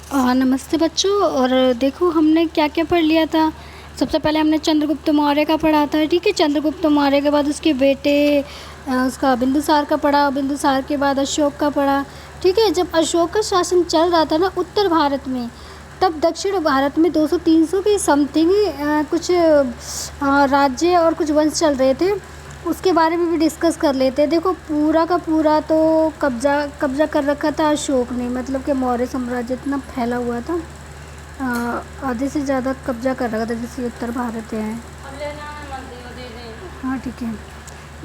नमस्ते बच्चों। और देखो हमने क्या क्या पढ़ लिया था। सबसे पहले हमने चंद्रगुप्त मौर्य का पढ़ा था, ठीक है। चंद्रगुप्त मौर्य के बाद उसके बेटे उसका बिंदुसार का पढ़ा, बिंदुसार के बाद अशोक का पढ़ा, ठीक है। जब अशोक का शासन चल रहा था ना उत्तर भारत में, तब दक्षिण भारत में 200-300 के समथिंग कुछ राज्य और कुछ वंश चल रहे थे। उसके बारे में भी डिस्कस कर लेते हैं। देखो पूरा का पूरा तो कब्जा कर रखा था अशोक ने, मतलब कि मौर्य साम्राज्य इतना फैला हुआ था, आधे से ज़्यादा कब्जा कर रखा था। जैसे उत्तर भारत है, हाँ ठीक है,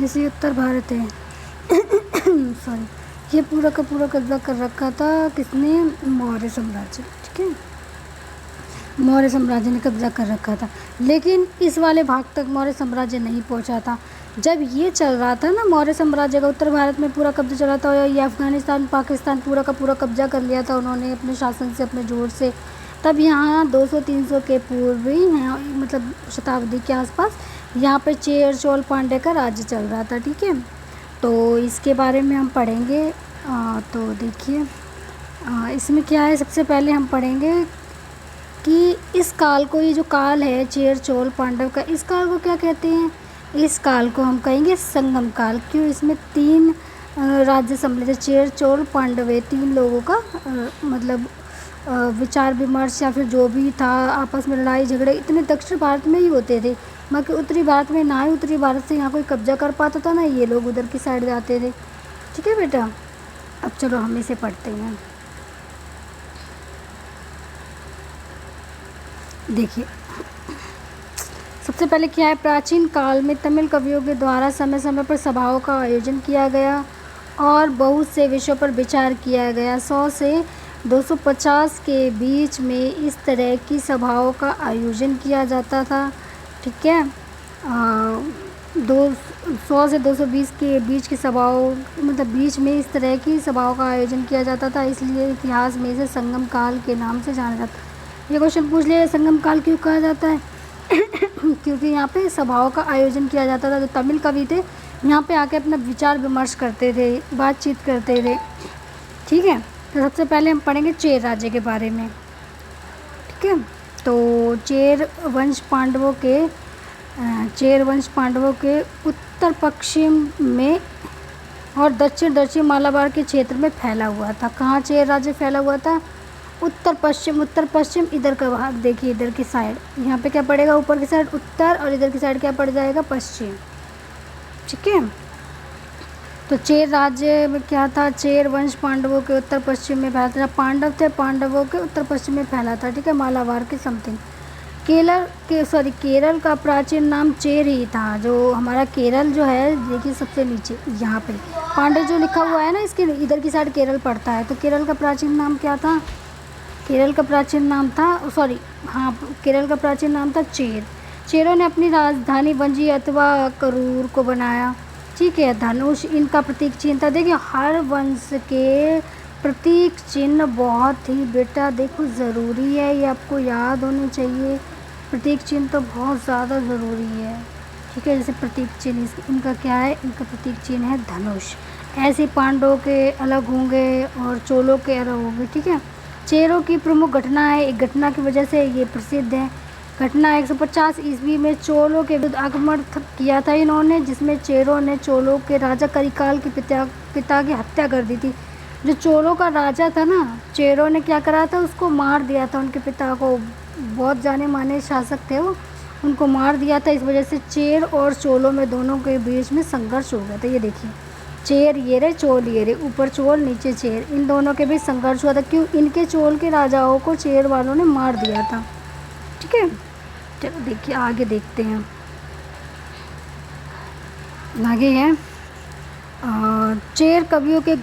जैसे उत्तर भारत है सॉरी, ये पूरा का पूरा कब्जा कर रखा था किसने? मौर्य साम्राज्य, ठीक है। मौर्य साम्राज्य ने कब्जा कर रखा था, लेकिन इस वाले भाग तक मौर्य साम्राज्य नहीं पहुंचा था। जब ये चल रहा था ना मौर्य साम्राज्य का, उत्तर भारत में पूरा कब्जा चला था, और ये अफ़गानिस्तान पाकिस्तान पूरा का पूरा कब्जा कर लिया था उन्होंने अपने शासन से, अपने जोर से। तब यहाँ 200-300 के पूर्व ही, यहाँ मतलब शताब्दी के आसपास, यहाँ पर चेर चोल पांड्य का राज्य चल रहा था, ठीक है। तो इसके बारे में हम पढ़ेंगे। तो देखिए इसमें क्या है, सबसे पहले हम पढ़ेंगे कि इस काल को, ये जो काल है चेर चोल पांडव का, इस काल को क्या कहते हैं? इस काल को हम कहेंगे संगम काल। क्यों? इसमें 3 राज्य सम्मिलित है, चेर चोल पांडव, 3 लोगों का मतलब विचार विमर्श या फिर जो भी था, आपस में लड़ाई झगड़े इतने दक्षिण भारत में ही होते थे, मगर उत्तरी भारत में ना ही उत्तरी भारत से यहाँ कोई कब्जा कर पाता था ना ये लोग उधर की साइड जाते थे, ठीक है बेटा। अब चलो हम इसे पढ़ते हैं। देखिए सबसे पहले क्या है, प्राचीन काल में तमिल कवियों के द्वारा समय समय पर सभाओं का आयोजन किया गया और बहुत से विषयों पर विचार किया गया। 100 से 250 के बीच में इस तरह की सभाओं का आयोजन किया जाता था, ठीक है। 100 से 220 के बीच की सभाओं, मतलब बीच में इस तरह की सभाओं का आयोजन किया जाता था, इसलिए इतिहास में इसे संगम काल के नाम से जाना जाता है। ये क्वेश्चन पूछ लिया, संगम काल क्यों कहा जाता है? क्योंकि यहाँ पे सभाओं का आयोजन किया जाता था। जो तमिल कवि थे यहाँ पे आके अपना विचार विमर्श करते थे, बातचीत करते थे, ठीक है। तो सबसे पहले हम पढ़ेंगे चेर राज्य के बारे में, ठीक है। तो चेर वंश पांडवों के उत्तर पश्चिम में और दक्षिण मालाबार के क्षेत्र में फैला हुआ था। कहाँ चेर राज्य फैला हुआ था? उत्तर पश्चिम। इधर का भाग देखिए, इधर की साइड, यहाँ पे क्या पड़ेगा? ऊपर की साइड उत्तर, और इधर की साइड क्या पड़ जाएगा? पश्चिम, ठीक है। तो चेर राज्य में क्या था? चेर वंश पांडवों के उत्तर पश्चिम में फैला था। पांडव थे, पांडवों के उत्तर पश्चिम में फैला था, ठीक है, मालाबार के समथिंग। केरल का प्राचीन नाम चेर ही था। जो हमारा केरल जो है, देखिए सबसे नीचे यहाँ पे पांडे जो लिखा हुआ है ना, इसके इधर की साइड केरल पड़ता है। तो केरल का प्राचीन नाम क्या था? केरल का प्राचीन नाम था चेर। चेरों ने अपनी राजधानी वंजी अथवा करूर को बनाया, ठीक है। धनुष इनका प्रतीक चिन्ह था। देखिए हर वंश के प्रतीक चिन्ह बहुत ही बेटा देखो ज़रूरी है, ये आपको याद होने चाहिए। प्रतीक चिन्ह तो बहुत ज़्यादा ज़रूरी है, ठीक है। जैसे प्रतीक चिन्ह इनका क्या है? इनका प्रतीक चिन्ह है धनुष। ऐसे पांडवों के अलग होंगे और चोलों के अलग होंगे, ठीक है। चेरों की प्रमुख घटना है, एक घटना की वजह से ये प्रसिद्ध है। घटना 150 ईस्वी में चोलों के विरुद्ध आक्रमण किया था इन्होंने, जिसमें चेरों ने चोलों के राजा करिकाल के पिता की हत्या कर दी थी। जो चोलों का राजा था ना, चेरों ने क्या करा था? उसको मार दिया था, उनके पिता को। बहुत जाने माने शासक थे वो, उनको मार दिया था। इस वजह से चेर और चोलों में दोनों के बीच में संघर्ष हो गया था। ये देखिए चेर ये रहे, चोल ये रहे, ऊपर चोल नीचे चेर, इन दोनों के बीच संघर्ष हुआ था। क्यों? इनके चोल के राजाओं को चेर वालों ने मार दिया था, ठीक है। चलो देखिए आगे देखते हैं। आगे है चेर कवियों के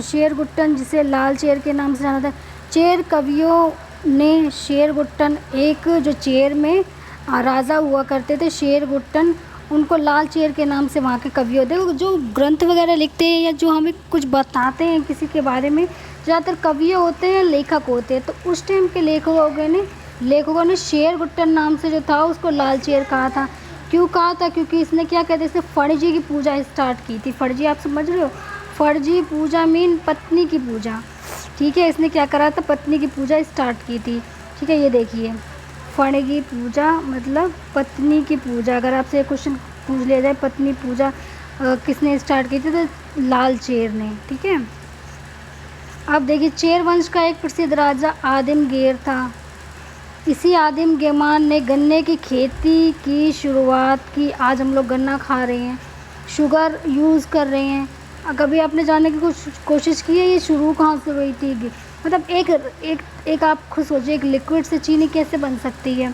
शेरगुट्टन, जिसे लाल चेर के नाम से जाना था। चेर कवियों ने शेरगुट्टन, एक जो चेर में राजा हुआ करते थे शेरगुट्टन, उनको लाल चेर के नाम से वहाँ के कवि होते हैं। जो ग्रंथ वगैरह लिखते हैं या जो हमें कुछ बताते हैं किसी के बारे में, ज़्यादातर कवि होते हैं, लेखक होते हैं। तो उस टाइम के लेखकों ने शेरगुट्टन नाम से जो था उसको लाल चेर कहा था। क्यों कहा था? क्योंकि इसने क्या कहते हैं, इसने फणिजी की पूजा स्टार्ट की थी। फणिजी आप समझ रहे हो? फणिजी पूजा मीन पत्नी की पूजा, ठीक है। इसने क्या करा था, पत्नी की पूजा स्टार्ट की थी। ठीक है, ये देखिए, फण की पूजा मतलब पत्नी की पूजा। अगर आपसे क्वेश्चन पूछ लिया जाए पत्नी पूजा किसने स्टार्ट की थी, तो लाल चेर ने। ठीक है, अब देखिए, चेर वंश का एक प्रसिद्ध राजा आदिम गेर था। इसी आदिम गेमान ने गन्ने की खेती की शुरुआत की। आज हम लोग गन्ना खा रहे हैं, शुगर यूज़ कर रहे हैं। कभी आपने जानने की कोशिश की है ये शुरू कहाँ से हुई थी? मतलब एक आप खुद सोचिए, एक लिक्विड से चीनी कैसे बन सकती है?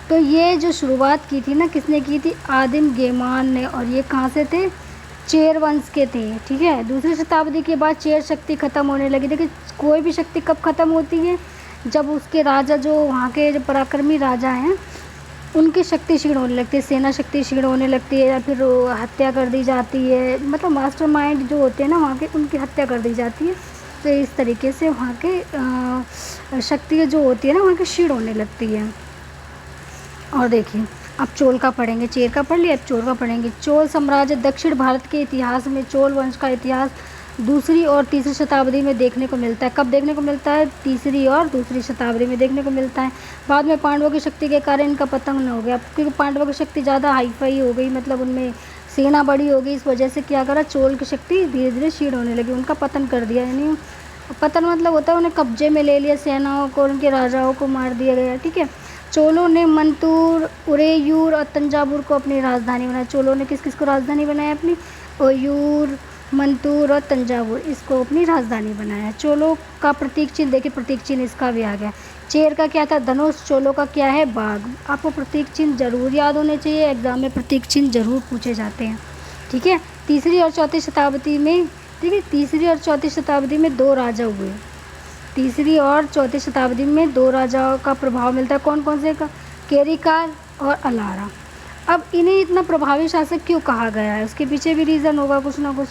तो ये जो शुरुआत की थी ना, किसने की थी? आदिम गेमान ने। और ये कहाँ से थे? चेर वंश के थे। ठीक है, दूसरी शताब्दी के बाद चेर शक्ति ख़त्म होने लगी। देखिए, कोई भी शक्ति कब ख़त्म होती है? जब उसके राजा, जो वहाँ के जो पराक्रमी राजा हैं, उनकी शक्ति क्षीण होने लगती है, सेना शक्ति क्षीण होने लगती है, या फिर हत्या कर दी जाती है। मतलब मास्टरमाइंड जो होते हैं ना वहाँ के, उनकी हत्या कर दी जाती है। तो इस तरीके से वहाँ के शक्ति जो होती है ना वहाँ की क्षीण होने लगती है। और देखिए, अब चोल का पढ़ेंगे, चेर का पढ़ लिया, अब चोल का पढ़ेंगे। चोल साम्राज्य दक्षिण भारत के इतिहास में चोल वंश का इतिहास दूसरी और तीसरी शताब्दी में देखने को मिलता है। कब देखने को मिलता है? तीसरी और दूसरी शताब्दी में देखने को मिलता है। बाद में पांडवों की शक्ति के कारण इनका पतन हो गया, क्योंकि पांडवों की शक्ति ज़्यादा हाईफाई हो गई, मतलब उनमें सेना बड़ी हो गई। इस वजह से क्या करा, चोल की शक्ति धीरे धीरे क्षीण होने लगी, उनका पतन कर दिया। यानी पतन मतलब होता है उन्हें कब्जे में ले लिया, सेनाओं को, उनके राजाओं को मार दिया गया। ठीक है, चोलों ने मंतूर, उरेयूर और तंजावुर को अपनी राजधानी बनाया। चोलों ने किस किस को राजधानी बनाया अपनी? उरेयूर, मंतूर और तंजावुर, इसको अपनी राजधानी बनाया। चोलों का प्रतीक चिन्ह देखिए, प्रतीक चिन्ह इसका भी आ गया। चेर का क्या था? धनुष। चोलों का क्या है? बाघ। आपको प्रतीक चिन्ह जरूर याद होने चाहिए, एग्जाम में प्रतीक चिन्ह जरूर पूछे जाते हैं। ठीक है, तीसरी और चौथी शताब्दी में, ठीक है, तीसरी और चौथी शताब्दी में दो राजा हुए। तीसरी और चौथी शताब्दी में दो राजाओं का प्रभाव मिलता है। कौन कौन से का? केरिकाल और अलारा। अब इन्हें इतना प्रभावी शासक क्यों कहा गया है? उसके पीछे भी रीज़न होगा कुछ ना कुछ।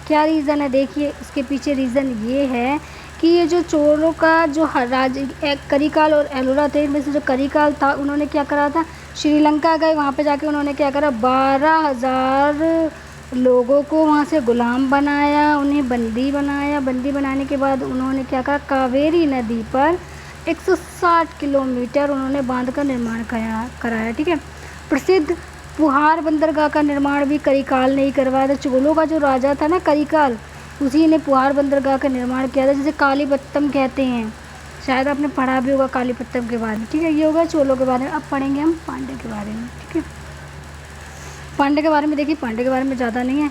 क्या रीज़न है? देखिए, इसके पीछे रीज़न ये है कि ये जो चोलों का जो करिकाल और एलोरा थे, इनमें से जो करिकाल था उन्होंने क्या करा था, श्रीलंका गए, वहाँ पे जाके उन्होंने क्या करा, 12,000 लोगों को वहाँ से गुलाम बनाया, उन्हें बंदी बनाया। बंदी बनाने के बाद उन्होंने क्या करा, कावेरी नदी पर 160 किलोमीटर उन्होंने बांध का निर्माण कराया। ठीक है, प्रसिद्ध पुहार बंदरगाह का निर्माण भी करिकाल ने ही करवाया था। चोलों का जो राजा था ना करिकाल, उसी ने पुहार बंदरगाह का निर्माण किया था, जिसे कालीपत्तम कहते हैं। शायद आपने पढ़ा भी होगा कालीपत्तम के बारे में। ठीक है, ये होगा चोलों के बारे में। अब पढ़ेंगे हम पांड्य के बारे में। ठीक है, पांड्य के बारे में देखिए, पांड्य के बारे में ज़्यादा नहीं है।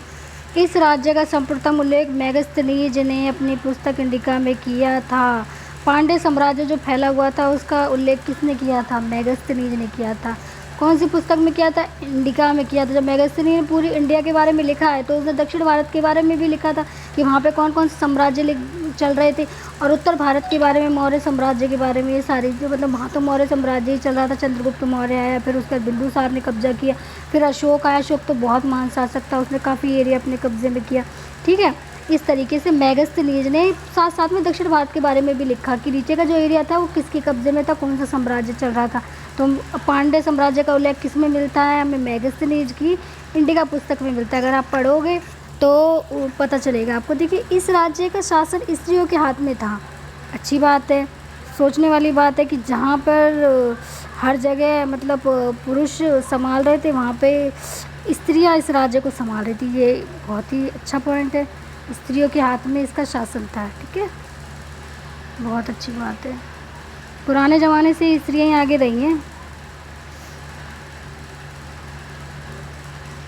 इस राज्य का सर्वप्रथम उल्लेख मेगस्थनीज ने अपनी पुस्तक इंडिका में किया था। पांड्य साम्राज्य जो फैला हुआ था उसका उल्लेख किसने किया था? मेगस्थनीज ने किया था। कौन सी पुस्तक में किया था? इंडिका में किया था। जब मेगस्थनी ने पूरी इंडिया के बारे में लिखा है तो उसने दक्षिण भारत के बारे में भी लिखा था कि वहाँ पे कौन कौन से साम्राज्य चल रहे थे, और उत्तर भारत के बारे में, मौर्य साम्राज्य के बारे में। ये सारी जो, मतलब वहाँ तो मौर्य साम्राज्य ही चल रहा था, चंद्रगुप्त मौर्य आया, फिर उसके बाद बिंदुसार ने कब्जा किया, फिर अशोक आया। अशोक तो बहुत महान शासक था, उसने काफ़ी एरिया अपने कब्जे में किया। ठीक है, इस तरीके से मेगस्थनीज ने साथ साथ में दक्षिण भारत के बारे में भी लिखा कि नीचे का जो एरिया था वो किसके कब्जे में था, कौन सा साम्राज्य चल रहा था। तो पांड्य साम्राज्य का उल्लेख किस में मिलता है? हमें मेगस्थनीज की इंडिका पुस्तक में मिलता है। अगर आप पढ़ोगे तो पता चलेगा आपको। देखिए, इस राज्य का शासन स्त्रियों के हाथ में था। अच्छी बात है, सोचने वाली बात है कि जहाँ पर हर जगह मतलब पुरुष संभाल रहे थे, वहाँ पे स्त्रियाँ इस राज्य को संभाल रही थी। ये बहुत ही अच्छा पॉइंट है, स्त्रियों के हाथ में इसका शासन था। ठीक है, बहुत अच्छी बात है। पुराने ज़माने से स्त्रियाँ ही आगे रही हैं।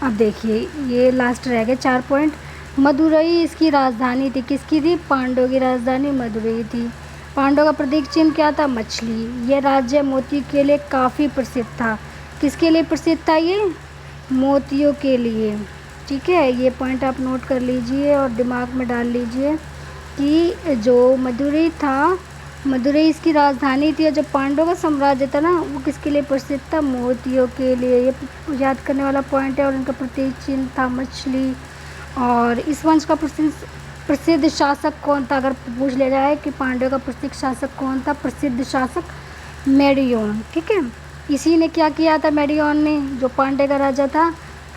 अब देखिए, ये लास्ट रह गए 4 पॉइंट। मदुरई इसकी राजधानी थी। किसकी थी? पांडवों की राजधानी मदुरई थी। पांडवों का प्रतीक चिन्ह क्या था? मछली। ये राज्य मोती के लिए काफ़ी प्रसिद्ध था। किसके लिए प्रसिद्ध था ये? मोतियों के लिए। ठीक है, ये पॉइंट आप नोट कर लीजिए और दिमाग में डाल लीजिए कि जो मदुरई था, मदुरई इसकी राजधानी थी, और जो पांडवों का साम्राज्य था ना वो किसके लिए प्रसिद्ध था? मोतियों के लिए। ये याद करने वाला पॉइंट है। और उनका प्रतीक चिन्ह था मछली। और इस वंश का प्रसिद्ध शासक कौन था? अगर पूछ लिया जाए कि पांडवों का प्रसिद्ध शासक कौन था, प्रसिद्ध शासक मेडियोन। ठीक है, इसी ने क्या किया था? मेडियोन ने, जो पांड्य का राजा था,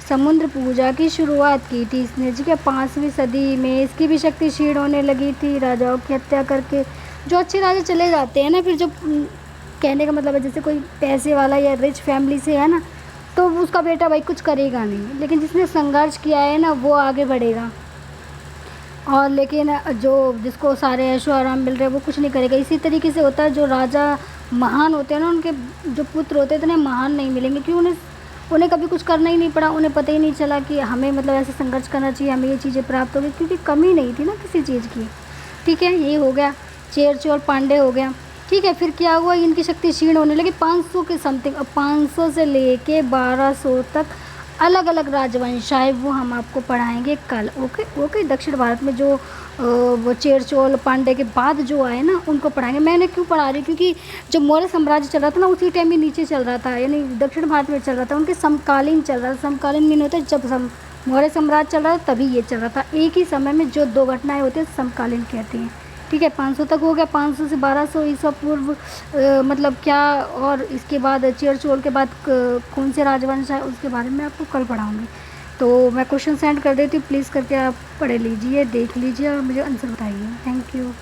समुद्र पूजा की शुरुआत की थी इसने। ठीक है, 5वीं सदी में इसकी भी शक्ति क्षीण होने लगी थी राजाओं की हत्या करके। जो अच्छे राजा चले जाते हैं ना, फिर जो कहने का मतलब है जैसे कोई पैसे वाला या रिच फैमिली से है ना, तो उसका बेटा भाई कुछ करेगा नहीं, लेकिन जिसने संघर्ष किया है ना वो आगे बढ़ेगा। और लेकिन जो जिसको सारे ऐशो आराम मिल रहे हैं वो कुछ नहीं करेगा। इसी तरीके से होता है, जो राजा महान होते हैं ना, उनके जो पुत्र होते हैं इतने महान नहीं मिलेंगे, क्योंकि उन्हें उन्हें कभी कुछ करना ही नहीं पड़ा। उन्हें पता ही नहीं चला कि हमें मतलब ऐसे संघर्ष करना चाहिए, हमें ये चीज़ें प्राप्त होगी, क्योंकि कमी नहीं थी ना किसी चीज़ की। ठीक है, ये हो गया, चेर चोर पांडे हो गया। ठीक है, फिर क्या हुआ, इनकी शक्ति क्षीण होने लगी 500 के समथिंग। अब 500 से लेके 1200 तक अलग अलग राजवंश आए, वो हम आपको पढ़ाएंगे कल। ओके ओके, दक्षिण भारत में जो वो चेर चोल पांडे के बाद जो आए ना उनको पढ़ाएंगे। मैंने क्यों पढ़ा रही हूँ, क्योंकि जो मौर्य साम्राज्य चल रहा था ना उसी टाइम में नीचे चल रहा था, यानी दक्षिण भारत में चल रहा था, उनके समकालीन चल रहा था। समकालीन मीन होता है जब मौर्य साम्राज्य चल रहा था तभी ये चल रहा था। एक ही समय में जो दो घटनाएं होती हैं समकालीन कहते हैं। ठीक है, 500 तक हो गया। 500 से 1200 ईसा पूर्व मतलब क्या, और इसके बाद चेर चोल के बाद कौन से राजवंश है उसके बारे में आपको कल पढ़ाऊँगी। तो मैं क्वेश्चन सेंड कर देती हूँ, प्लीज़ करके आप पढ़ लीजिए, देख लीजिए और मुझे आंसर बताइए। Thank you.